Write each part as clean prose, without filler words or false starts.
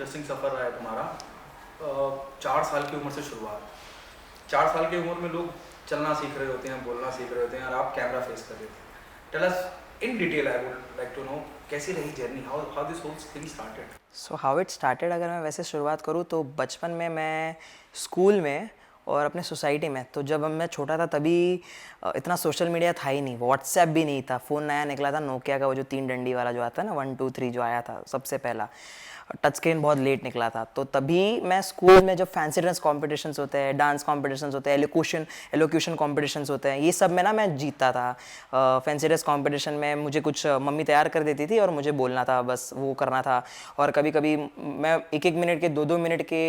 Interesting सफ़र रहा है तुम्हारा। 4 साल की उम्र से शुरुआत, 4 साल की उम्र में लोग चलना सीख रहे होते हैं, बोलना सीख रहे होते हैं और आप कैमरा फेस कर रहे थे। Tell us in detail, I would like to know कैसी रही journey, how this whole thing started. So how it started, अगर मैं वैसे शुरुआत करूँ तो बचपन में मैं स्कूल में और अपने सोसाइटी में, तो जब मैं छोटा था तभी इतना सोशल मीडिया था ही नहीं, व्हाट्सएप भी नहीं था, फ़ोन नया निकला था नोकिया का, वो जो 3 डंडी वाला जो आता है ना, 1 2 3 जो आया था सबसे पहला। टच स्क्रीन बहुत लेट निकला था, तो तभी मैं स्कूल में जब फैंसी ड्रेस कॉम्पिटिशन्स होते हैं, डांस कॉम्पिटिशन्स होते हैं, एलोक्यूशन कॉम्पिटिशन्स होते हैं, ये सब में ना मैं जीतता था। फैंसी ड्रेस कॉम्पिटिशन में मुझे कुछ मम्मी तैयार कर देती थी और मुझे बोलना था, बस वो करना था। और कभी कभी मैं 1 मिनट के 2 मिनट के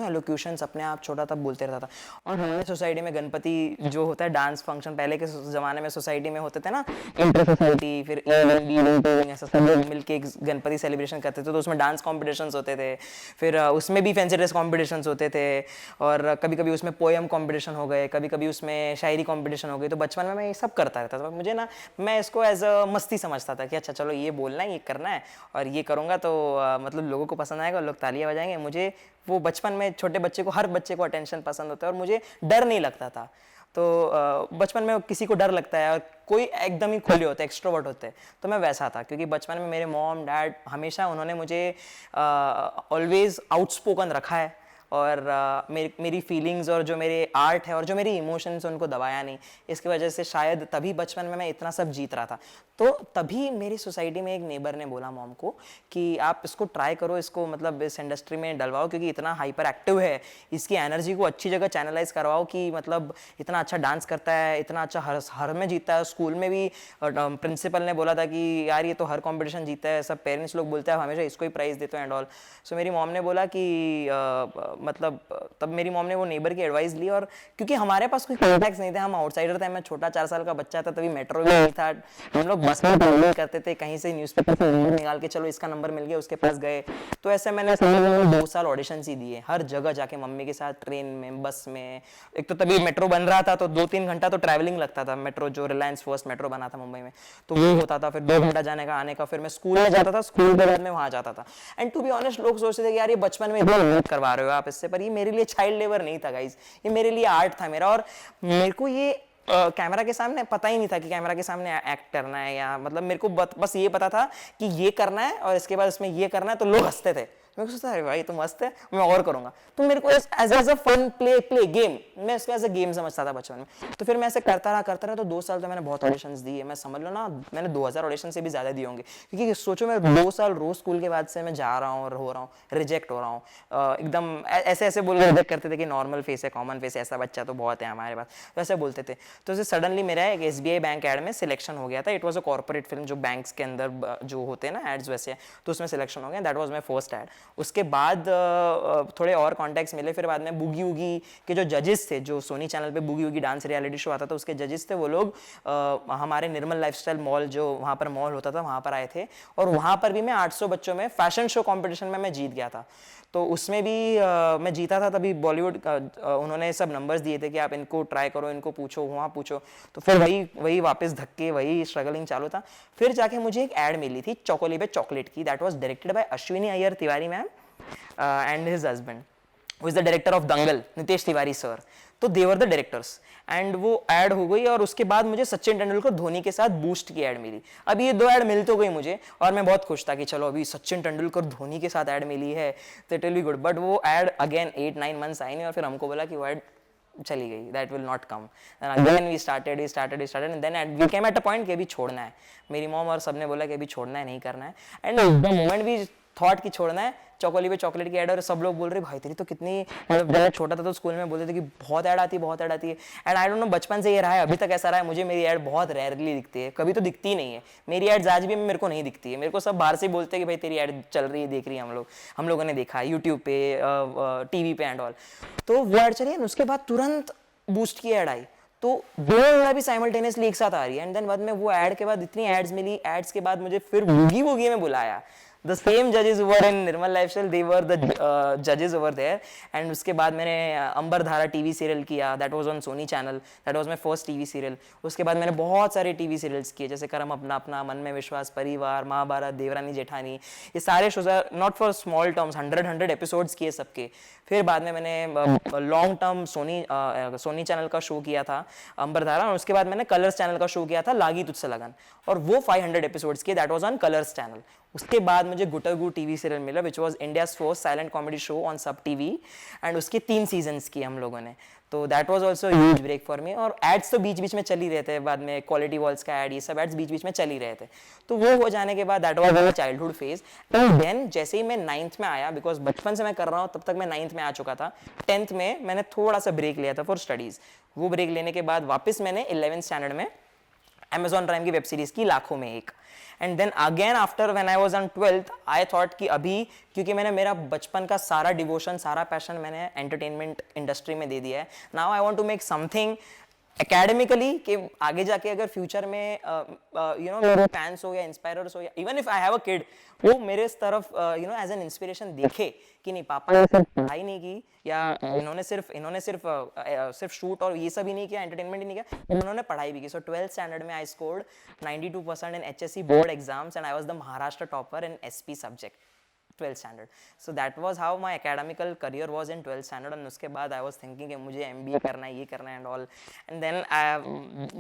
एलोक्यूशंस अपने आप छोटा तब बोलते रहता था। और हमारे सोसाइटी में गणपति जो होता है डांस फंक्शन, पहले के ज़माने में सोसाइटी में होते थे ना, इंटर सोसाइटी, फिर ऐसा सब लोग मिलके एक गणपति सेलिब्रेशन करते थे, तो उसमें डांस कॉम्पिटिशन्स होते थे। फिर उसमें भी फैंसी ड्रेस कॉम्पिटिशन्स होते थे, और कभी कभी उसमें पोएम कॉम्पिटिशन हो गए, कभी कभी उसमें शायरी कॉम्पिटिशन हो गई। तो बचपन में मैं ये सब करता रहता था। मुझे ना, मैं इसको एज अ मस्ती समझता था कि अच्छा चलो ये बोलना है, ये करना है, और ये करूँगा तो मतलब लोगों को पसंद आएगा, लोग तालियां बजाएंगे। मुझे वो बचपन में छोटे बच्चे को, हर बच्चे को अटेंशन पसंद होता है, और मुझे डर नहीं लगता था। तो बचपन में किसी को डर लगता है, और कोई एकदम ही खुले होते, एक्सट्रोवर्ट होते हैं, तो मैं वैसा था। क्योंकि बचपन में मेरे मॉम डैड हमेशा उन्होंने मुझे ऑलवेज आउटस्पोकन रखा है, और मेरी फीलिंग्स और जो मेरे आर्ट है और जो मेरी इमोशंस उनको दबाया नहीं। इसकी वजह से शायद तभी बचपन में मैं इतना सब जीत रहा था। तो तभी मेरी सोसाइटी में एक नेबर ने बोला मॉम को कि आप इसको ट्राई करो, इसको मतलब इस इंडस्ट्री में डलवाओ, क्योंकि इतना हाइपर एक्टिव है, इसकी एनर्जी को अच्छी जगह चैनलाइज करवाओ, कि मतलब इतना अच्छा डांस करता है, इतना अच्छा हर में जीतता है। स्कूल में भी प्रिंसिपल ने बोला था कि यार ये तो हर कॉम्पिटिशन जीतता है, सब पेरेंट्स लोग बोलते हैं हमेशा इसको ही प्राइज़ देते हैं एंड ऑल। सो मेरी मॉम ने बोला कि मतलब तब मेरी मॉम ने वो नेबर की एडवाइस ली, और क्योंकि हमारे पास कोई कॉन्टैक्ट्स नहीं थे, हम आउटसाइडर थे, मैं छोटा 4 साल का बच्चा था, तभी मेट्रो भी नहीं था, हम लोग बस में ट्रैवलिंग करते थे, कहीं से न्यूज़पेपर से नंबर निकाल के चलो इसका नंबर मिल गया, उसके पास गए। तो ऐसे मैंने 2 साल ऑडिशंस ही दिए, हर जगह जाके मम्मी के साथ, ट्रेन में, बस में। एक तो तभी मेट्रो बन रहा था, तो 2-3 घंटा तो ट्रैवलिंग लगता था। मेट्रो जो रिलायंस फर्स्ट मेट्रो बना था मुंबई में, तो वो होता था, फिर 2 घंटा जाने का आने का। फिर मैं स्कूल में जाता था, स्कूल के बाद में वहाँ जाता था। एंड टू बी ऑनेस्ट, लोग सोचते थे कि यार ये बचपन में इतना मेहनत करवा रहे हो आप इससे, पर ये मेरे लिए चाइल्ड लेबर नहीं था गाइज, ये मेरे लिए आर्ट था मेरा। और मेरे को ये कैमरा के सामने पता ही नहीं था कि कैमरा के सामने एक्ट करना है, या मतलब मेरे को बस ये पता था कि ये करना है और इसके बाद इसमें ये करना है, तो लोग हंसते थे। मैं सोचता अरे भाई तो मस्त है, मैं और करूंगा। तो मेरे को as a fun play game, मैं इसको एज अ गेम समझता था बचपन में। तो फिर मैं ऐसे करता रहा। तो 2 साल तो मैंने बहुत ऑडिशंस दिए, मैं समझ लो ना, मैंने 2000 ऑडिशन से भी ज्यादा दिए होंगे। क्योंकि सोचो मैं 2 साल रोज स्कूल के बाद से मैं जा रहा हूँ और हो रहा हूँ, रिजेक्ट हो रहा हूँ। एकदम ऐसे बोल रिजेक्ट करते थे कि नॉर्मल फेस है, कॉमन फेस है, ऐसा बच्चा तो बहुत है हमारे पास, तो ऐसे बोलते थे। तो ऐसे सडनली मेरा एक SBI बैंक एड में सिलेक्शन हो गया था। It was a corporate film, जो बैंक्स के अंदर जो होते हैं ना एड्स वैसे, तो उसमें सिलेक्शन हो गया। That was my first aid. उसके बाद थोड़े और कॉन्टैक्ट्स मिले। फिर बाद में बूगी वूगी के जो जजेस थे, जो सोनी चैनल पे boogie woogie dance reality show आता था, उसके जजेस थे वो लोग हमारे निर्मल लाइफस्टाइल मॉल, जो वहाँ पर मॉल होता था, वहाँ पर आए थे। और वहाँ पर भी मैं 800 बच्चों में फैशन शो कॉम्पिटिशन में मैं जीत गया था। तो उसमें भी मैं जीता था। तभी बॉलीवुड उन्होंने सब नंबर्स दिए थे कि आप इनको ट्राई करो, इनको पूछो, वहाँ पूछो। तो फिर वही वापस धक्के, वही स्ट्रगलिंग चालू था। फिर जाके मुझे एक एड मिली थी चॉकोलेबे चॉकलेट की। That was directed by Ashwini Iyer Tiwari ma'am and his husband, who is the director of Dangal, Nitesh Tiwari sir. तो दे वर द डायरेक्टर्स। एंड वो ऐड हो गई, और उसके बाद मुझे सचिन तेंदुलकर धोनी के साथ बूस्ट की ऐड मिली। अब ये 2 ऐड मिल तो गई मुझे, और मैं बहुत खुश था कि चलो अभी सचिन तेंदुलकर धोनी के साथ ऐड मिली है, तो it will be good. But वो ऐड अगेन 8-9 मंथ्स आई नहीं, और फिर हमको बोला कि वो ऐड चली गई, that will not come. Again we started and then we came at a point कि अभी छोड़ना है। मेरी मॉम और सबने बोला कि अभी छोड़ना है, नहीं करना है। And the moment we thought कि छोड़ना है, चॉकोलेबे चॉकलेट की ऐड, और सब लोग बोल रहे भाई तेरी तो कितनी, मतलब जब मैं छोटा था तो स्कूल में बोलते थे कि बहुत ऐड आती है। एंड आई डोंट नो बचपन से ये रहा है, अभी तक ऐसा रहा है। मुझे मेरी ऐड बहुत रेयरली दिखती है, कभी तो दिखती ही नहीं है मेरी एड्स। आज भी मेरे को नहीं दिखती है। मेरे को सब बाहर से बोलते हैं कि भाई तेरी ऐड चल रही है, देख रही है, हम लोगों ने देखा यूट्यूब पे, टीवी पे एंड ऑल। तो वो ऐड चली, उसके बाद तुरंत बूस्ट की ऐड आई। तो दोनों भी साइमल्टेनियसली एक साथ आ रही है। एंड देन बाद में वो ऐड के बाद इतनी एड्स मिली, एड्स के बाद मुझे फिर बूगी वूगी में बुलाया। the same judges who were in Nirmal Lifestyle, they were the judges over there. And उसके बाद मैंने अंबर धारा टीवी सीरियल किया, that was on Sony channel, that was my first TV serial. उसके बाद मैंने बहुत सारे टीवी सीरियल्स किए, जैसे करम अपना अपना, मन में विश्वास, परिवार, महाभारत, देवरानी जेठानी. ये सारे shows are not for small terms, 100 episodes किए सबके. फिर बाद में मैंने लॉन्ग टर्म सोनी चैनल का शो किया था अंबर धारा, और उसके बाद मैंने कलर्स चैनल का शो किया था लागी तुझसे लगन, और वो 500 एपिसोड्स किए, that was on Colors channel. उसके बाद मुझे गुटरगू टीवी सीरियल मिला, which was India's first silent comedy show on Sab TV, and उसके 3 सीजन्स किए हम लोगों ने. तो that was also huge break for me. और एड्स तो बीच बीच में चल ही रहे थे, बाद में क्वालिटी वॉल्स का एड, ये सब एड्स बीच बीच में चल ही रहे थे. तो वो हो जाने के बाद that was my childhood phase. And then जैसे ही मैं 9th में आया, बिकॉज बचपन से मैं कर रहा हूँ, तब तक मैं 9th में आ चुका था. 10th में मैंने थोड़ा सा ब्रेक लिया था फॉर स्टडीज. वो ब्रेक लेने के बाद वापस मैंने 11th स्टैंडर्ड में Amazon प्राइम की वेब सीरीज की लाखों में एक. And then again after when I was on 12th I thought कि अभी, क्योंकि मैंने मेरा बचपन का सारा डिवोशन, सारा पैशन मैंने एंटरटेनमेंट इंडस्ट्री में दे दिया है. Now I want to make something academically, कि आगे जाके अगर फ्यूचर में मेरे फैंस हो या इंस्पायरर्स हो, या even if I have a kid, वो मेरे इस तरफ एज एन इंस्पिरेशन देखे कि नहीं, पापा ने सिर्फ पढ़ाई नहीं की, या इन्होंने सिर्फ शूट और ये सब ही नहीं किया, एंटरटेनमेंट ही नहीं किया, इन्होंने पढ़ाई भी की. सो 12th स्टैंडर्ड में I scored 92% in HSC board exams, and I was the Maharashtra topper in SP subject 12th standard. So that was how my academical career was in 12th standard. And उसके बाद I was thinking कि मुझे MBA करना है, ये करना है and all. And then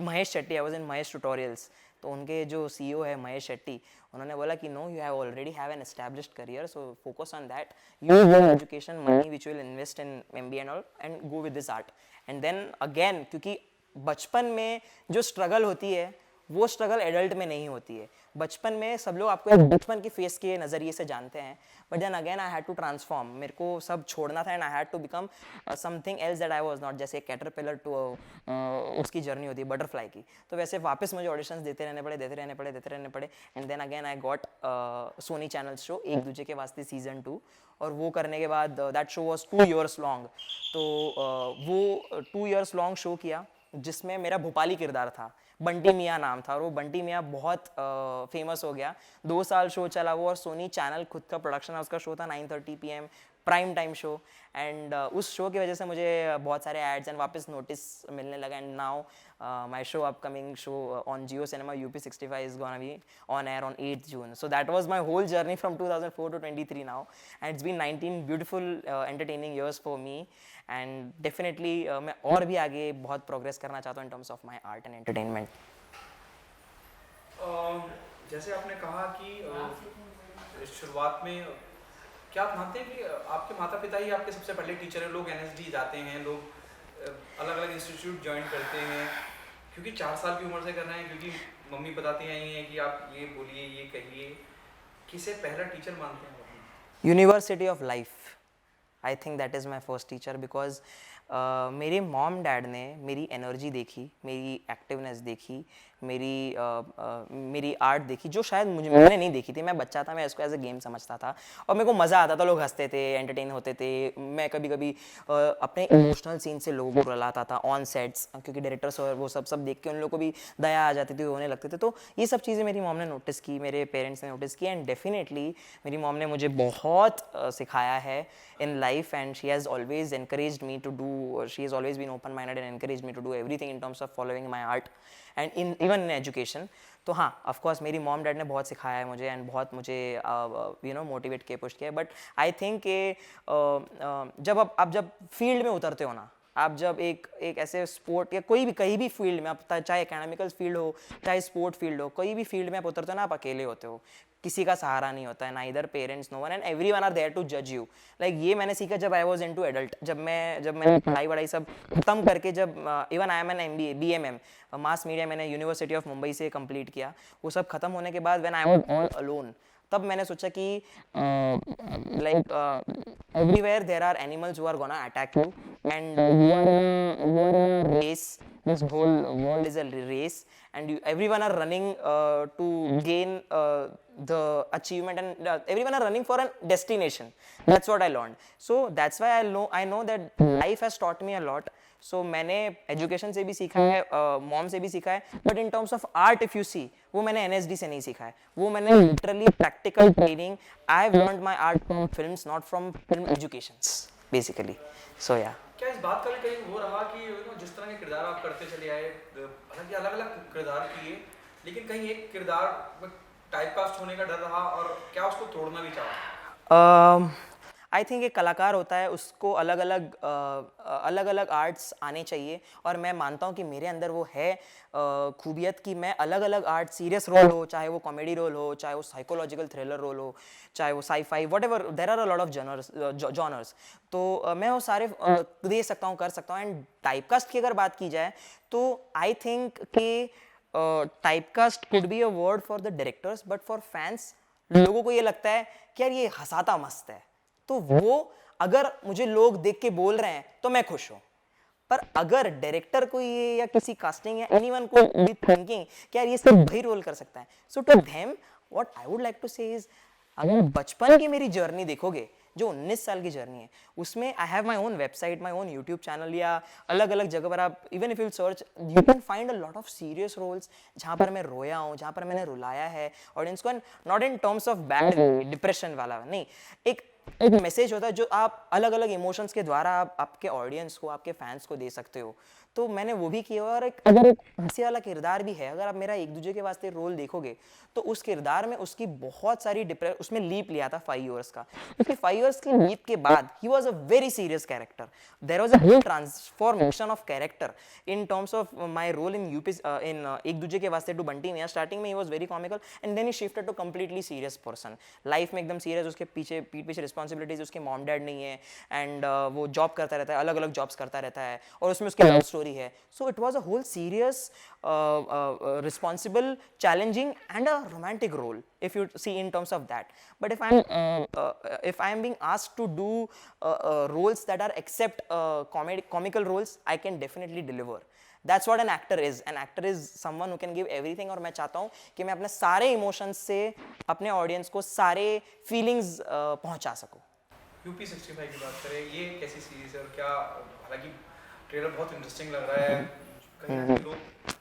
Mahesh Shetty, I was in Mahesh tutorials. तो उनके जो CEO है महेश शेट्टी, उन्होंने बोला कि no, you have already have an established career, so focus on that. Use your education money which you will invest in MBA and all, and go with this art. And then again, क्योंकि बचपन में जो struggle होती है, वो struggle adult में नहीं होती है. बचपन में सब लोग आपको एक बचपन की फेस के नज़रिए से जानते हैं, but then again I had to transform. मेरे को सब छोड़ना था, and I had to become something else that I was not. जैसे कैटरपिलर टू उसकी जर्नी होती है बटरफ्लाई की, तो वैसे वापस मुझे ऑडिशंस देते रहने पड़े. And then again I got Sony channel show Ek Duje के वास्ते सीजन 2, और वो करने के बाद that show was 2 years long. तो वो 2 years लॉन्ग शो किया, जिसमें मेरा भोपाली किरदार था, बंटी मियाँ नाम था, और वो बंटी मियाँ बहुत फेमस हो गया. 2 साल शो चला वो, और सोनी चैनल खुद का प्रोडक्शन हाउस का शो था, 9:30 PM prime time show. And उस शो की वजह से मुझे बहुत सारे एड्स एंड वापस नोटिस मिलने लगा. And now my show upcoming show on Jio cinema UP65 is gonna be on air on 8th June. So that was my whole journey from 2004 to 23 now, and it's been 19 beautiful entertaining years for me. And definitely मैं और भी आगे बहुत progress करना चाहता हूँ in terms of my art and entertainment. जैसे आपने कहा कि शुरुआत में, क्या आप मानते हैं कि आपके माता पिता ही आपके सबसे पहले टीचर हैं? लोग NSD जाते हैं, लोग अलग अलग इंस्टीट्यूट ज्वाइन करते हैं, क्योंकि 4 साल की उम्र से कर रहे हैं, क्योंकि मम्मी बताती आई हैं कि आप ये बोलिए, ये कहिए. किसे पहला टीचर मानते हैं आप? University of Life. I think that is my first teacher, because मेरे मॉम डैड ने मेरी एनर्जी देखी, मेरी एक्टिवनेस देखी, मेरी आर्ट देखी, जो शायद मैंने नहीं देखी थी. मैं बच्चा था, मैं इसको एज ए गेम समझता था, और मेरे को मज़ा आता था. लोग हंसते थे, एंटरटेन होते थे. मैं कभी कभी अपने इमोशनल सीन से लोगों को रुलाता था ऑन सेट्स, क्योंकि डायरेक्टर्स और वो सब देख के उन लोगों को भी दया आ जाती थी, रोने लगते थे. तो ये सब चीज़ें मेरी मॉम ने नोटिस की, मेरे पेरेंट्स ने नोटिस की. एंड डेफिनेटली मेरी मॉम ने मुझे बहुत सिखाया है in life, and she has always encouraged me to do, she has always been open minded and encouraged me to do everything in terms of following my art and even in education. तो हाँ, of course मेरी mom dad ने बहुत सिखाया है मुझे, and बहुत मुझे मोटिवेट किया, पुश किया. बट आई थिंक कि जब आप जब फील्ड में उतरते हो ना, आप जब एक ऐसे स्पोर्ट या कोई भी कहीं भी फील्ड में आप, चाहे एकेडमिकल फील्ड हो, चाहे स्पोर्ट फील्ड हो, कोई भी फील्ड में आप उतरते हो ना, आप अकेले होते हो. किसी का सहारा नहीं होता है, ना इधर parents, no one, and everyone are there to जज यू. लाइक ये मैंने सीखा जब आई वाज इनटू एडल्ट, जब मैंने पढ़ाई वढ़ाई सब खत्म करके, जब even I am an MBA BMM mass media मैंने यूनिवर्सिटी ऑफ मुंबई से कंप्लीट किया. वो सब खत्म होने के बाद when I was all alone, तब मैंने सोचा कि like everywhere there are animals who are gonna attack you, and you are in a race. This whole world is a race, and everyone are running to gain the achievement, and everyone are running for a destination. That's what I learned. So that's why I know that life has taught me a lot. सो मैंने education से भी सीखा है, mom से भी सीखा है, but in terms of art if you see, वो मैंने एनएसडी से नहीं सीखा है, वो मैंने literally practical training, I have learned my art from films, not from film educations basically. So या क्या इस बात का भी कहीं वो रहा कि जिस तरह के किरदार आप करते चले आए, हालांकि अलग अलग किरदार किए, लेकिन कहीं एक किरदार टाइपकास्ट होने का डर रहा, और क्या उसको तोड़ना भी चाहा? आई थिंक एक कलाकार होता है, उसको अलग अलग आर्ट्स आने चाहिए, और मैं मानता हूँ कि मेरे अंदर वो है खूबियत कि मैं अलग अलग आर्ट, सीरियस रोल हो, चाहे वो कॉमेडी रोल हो, चाहे वो साइकोलॉजिकल थ्रिलर रोल हो, चाहे वो sci fi, whatever, there are a lot of genres, तो मैं वो सारे दे सकता हूँ, कर सकता हूँ. एंड टाइपकास्ट की अगर बात की जाए तो आई थिंक कि typecast could be a word for the directors, but for fans, लोगों को ये लगता है कि यार ये हंसाता मस्त है, तो वो अगर मुझे लोग देख के बोल रहे हैं तो मैं खुश हूं. पर अगर डायरेक्टर को ये या किसी कास्टिंग या एनीवन को बी थिंकिंग कि यार ये सिर्फ वही रोल कर सकता है, so to them what I would like to say is, अगर बचपन की मेरी जर्नी देखोगे, जो 19 साल की जर्नी है, उसमें I have my own website, my own YouTube channel, या अलग अलग जगह पर आप even if you search you can find a lot of serious roles जहाँ पर मैं रोया हूँ, जहाँ पर मैंने रुलाया है ऑडियंस को, not in terms of bad depression वाला नहीं, एक मैसेज होता है जो आप अलग अलग इमोशंस के द्वारा आप आपके ऑडियंस को, आपके फैंस को दे सकते हो. तो मैंने वो भी किया. और अगर एक हंसी वाला किरदार भी है, अगर आप मेरा एक दूसरे के वास्ते रोल देखोगे तो उस किरदार में उसकी बहुत सारी उसमें लीप लिया था 5 इयर्स का. उसके 5 इयर्स की लीप के बाद ही was a very serious character. There was a whole transformation of character in terms of my role in UP in Ek दूसरे के वास्ते टू बंटी मियां. स्टार्टिंग में ही was very comical and then he shifted to completely serious person. Life में एकदम serious, उसके पीछे पीठ पीछे रिस्पॉन्सिबिलिटीज, उसके मॉम डैड नहीं है, एंड वो जॉब करता रहता है, अलग अलग जॉब्स करता रहता है, और उसमें उसकी लव स्टोरी है. So it was a whole serious, responsible, challenging, and a romantic role if you see in terms of that. But if I am being asked to do roles that are except comical roles, I can definitely deliver. That's what an actor is. An actor is someone who can give everything, और मैं चाहता हूँ कि मैं अपने सारे emotions से अपने ऑडियंस को सारे फीलिंग्स पहुँचा सकूँ. यूपी 65 की बात करें, ये कैसी सीरीज है, और क्या, हालांकि ट्रेलर बहुत इंटरेस्टिंग लग रहा है, कहीं ना कहीं लोग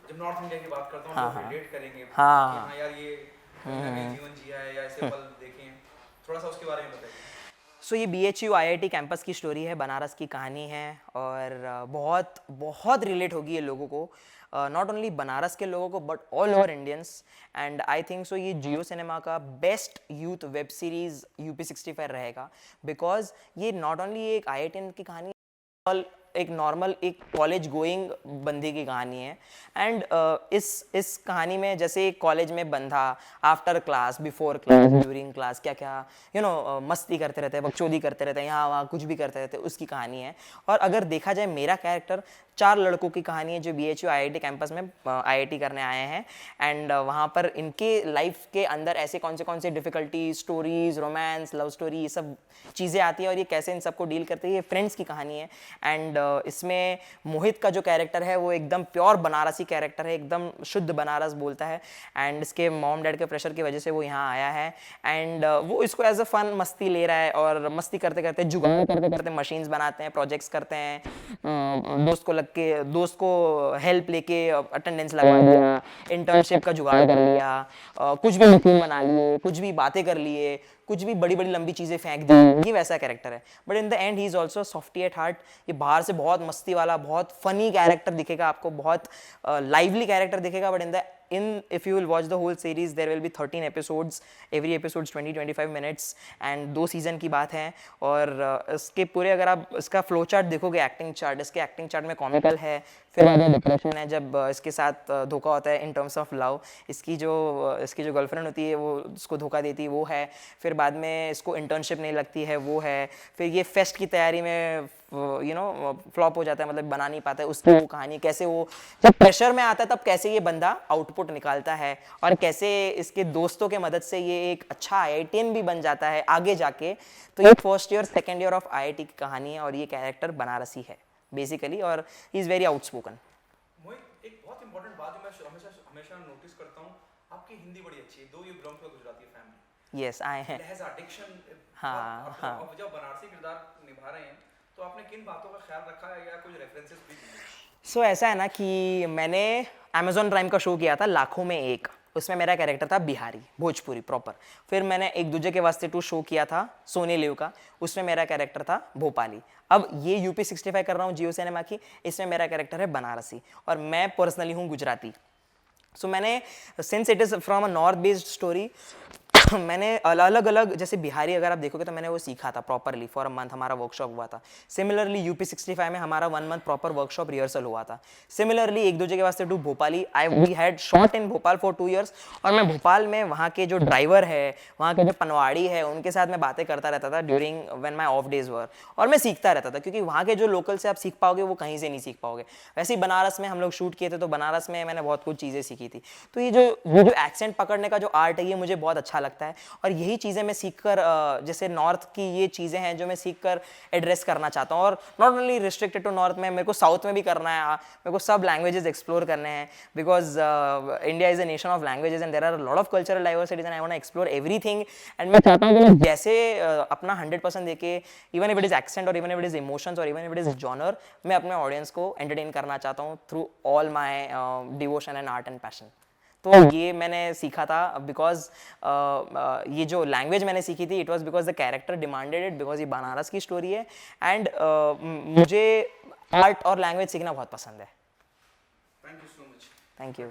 जब नॉर्थ इंडिया की बात करता हूँ लोग रिलेट करेंगे कि हाँ यार ये कहीं ना कहीं जीवन जिया है या ऐसे पल देखे हैं, थोड़ा सा उसके बारे में बताइए. सो ये BHU IIT कैंपस की स्टोरी है, बनारस की कहानी है, और बहुत बहुत रिलेट होगी ये लोगों को, नॉट ओनली बनारस के लोगों को but all over Indians. And I think so ये जियो सिनेमा का best youth web series UP 65 रहेगा, बिकॉज ये नॉट ओनली एक IIT की कहानी, एक नॉर्मल एक कॉलेज गोइंग बंदे की कहानी है. एंड इस कहानी में जैसे कॉलेज में बंदा after class, before class, during class क्या क्या मस्ती करते रहते हैं, बकचोदी करते रहते हैं, यहाँ वहाँ कुछ भी करते रहते हैं, उसकी कहानी है. और अगर देखा जाए मेरा कैरेक्टर, 4 लड़कों की कहानी है जो BHU IIT कैंपस में IIT करने आए हैं, एंड वहाँ पर इनके लाइफ के अंदर ऐसे कौन से difficulty, stories, romance, love story, ये सब चीज़ें आती है, और ये कैसे इन सबको डील करते हैं, ये फ्रेंड्स की कहानी है. एंड इसमें मोहित का जो कैरेक्टर है वो एकदम प्योर बनारसी कैरेक्टर है, एकदम शुद्ध बनारस बोलता है, एंड इसके मॉम डैड के प्रेशर की वजह से वो यहाँ आया है, एंड वो इसको एज अ फन मस्ती ले रहा है, और मस्ती करते करते, जुगाड़ करते करते मशीन्स बनाते हैं, प्रोजेक्ट्स करते हैं, दोस्त को हेल्प लेके अटेंडेंस लगवा दिया, इंटर्नशिप का जुगाड़ कर लिया, कुछ भी मशीन बना लिए, कुछ भी बातें कर लिए, कुछ भी बड़ी बड़ी लंबी चीज़ें फेंक दी, ये वैसा कैरेक्टर है. But in the end he is also softie at heart. ये बाहर से बहुत मस्ती वाला, बहुत फनी कैरेक्टर दिखेगा आपको, बहुत लाइवली कैरेक्टर दिखेगा, but if you will watch the whole series there will be 13 episodes, every episode 20-25 minutes, and 2 season की बात है. और इसके पूरे अगर आप इसका फ्लो चार्ट देखोगे, एक्टिंग चार्ट, इसके एक्टिंग चार्ट में कॉमिकल है, फिर आगे डिप्रेशन है जब इसके साथ धोखा होता है इन टर्म्स ऑफ लव, इसकी जो गर्लफ्रेंड होती है वो उसको धोखा देती है, वो है, फिर बाद में इसको इंटर्नशिप नहीं लगती है, वो है, फिर ये फेस्ट की तैयारी में फ्लॉप हो जाता है, मतलब बना नहीं पाता है, उसकी वो कहानी, कैसे वो जब प्रेशर में आता है तब कैसे ये बंदा आउटपुट निकालता है, और कैसे इसके दोस्तों के मदद से ये एक अच्छा IITian भी बन जाता है आगे जाके. तो ये first year second year of IIT की कहानी है, और ये कैरेक्टर बनारसी है बेसिकली, और ही इज़ वेरी आउटस्पोकन. मोहित, एक बहुत इंपॉर्टेंट बात जो मैं हमेशा नोटिस करता हूँ, आपकी हिंदी बड़ी अच्छी है, दो ये belong to Gujarati family. Yes I है. लहजा, डिक्शन, हाँ. जब बनारसी किरदार निभा रहे हैं तो आपने किन बातों का ख्याल रखा है या कुछ रेफरेंसेस भी दिए? सो ऐसा है ना कि मैंने अमेजॉन प्राइम का शो किया था लाखों में एक, उसमें मेरा कैरेक्टर था बिहारी भोजपुरी प्रॉपर। फिर मैंने एक दूजे के वास्ते टू शो किया था सोनी लिव का, उसमें मेरा कैरेक्टर था भोपाली। अब ये यूपी 65 कर रहा हूँ जियो सिनेमा की, इसमें मेरा कैरेक्टर है बनारसी और मैं पर्सनली हूँ गुजराती। सो मैंने since it is from a north based story मैंने अलग अलग, जैसे बिहारी अगर आप देखोगे तो मैंने वो सीखा था प्रॉपरली फॉर अ मंथ, हमारा वर्कशॉप हुआ था। सिमिलरली यूपी 65 में हमारा 1 मंथ प्रॉपर वर्कशॉप रिहर्सल हुआ था। सिमिलरली एक दूसरे के Vaaste two Bhopali, I we had shot in Bhopal for 2 years, और मैं भोपाल में वहाँ के जो ड्राइवर है, वहाँ के जो पनवाड़ी है, उनके साथ मैं बातें करता रहता था during when my off days were, और मैं सीखता रहता था, क्योंकि वहाँ के जो लोकल से आप सीख पाओगे वो कहीं से नहीं सीख पाओगे। वैसे ही बनारस में हम लोग शूट किए थे, तो बनारस में मैंने बहुत कुछ चीज़ें सीखी थी। तो ये जो एक्सेंट पकड़ने का जो आर्ट है, ये मुझे बहुत अच्छा लगता है, और यही चीज़ें मैं सीख कर जैसे नॉर्थ की ये चीज़ें हैं जो मैं सीख कर एड्रेस करना चाहता हूँ। और not only restricted to north में, मेरे को साउथ में भी करना है, मेरे को सब लैंग्वेजेस एक्सप्लोर करने हैं, because India is a nation of languages and there are lot of cultural diversities and I want to explore everything. And मैं चाहता हूँ कि मैं जैसे अपना 100% देके, even if it is accent और even if it is emotions और even if it is genre, मैं अपने ऑडियंस को एंटरटेन करना चाहता हूँ through all my devotion and art and passion. तो ये मैंने सीखा था बिकॉज ये जो लैंग्वेज मैंने सीखी थी, it was because the character demanded it, because ये बनारस की स्टोरी है, एंड मुझे आर्ट और लैंग्वेज सीखना बहुत पसंद है। Thank you so much. Thank you.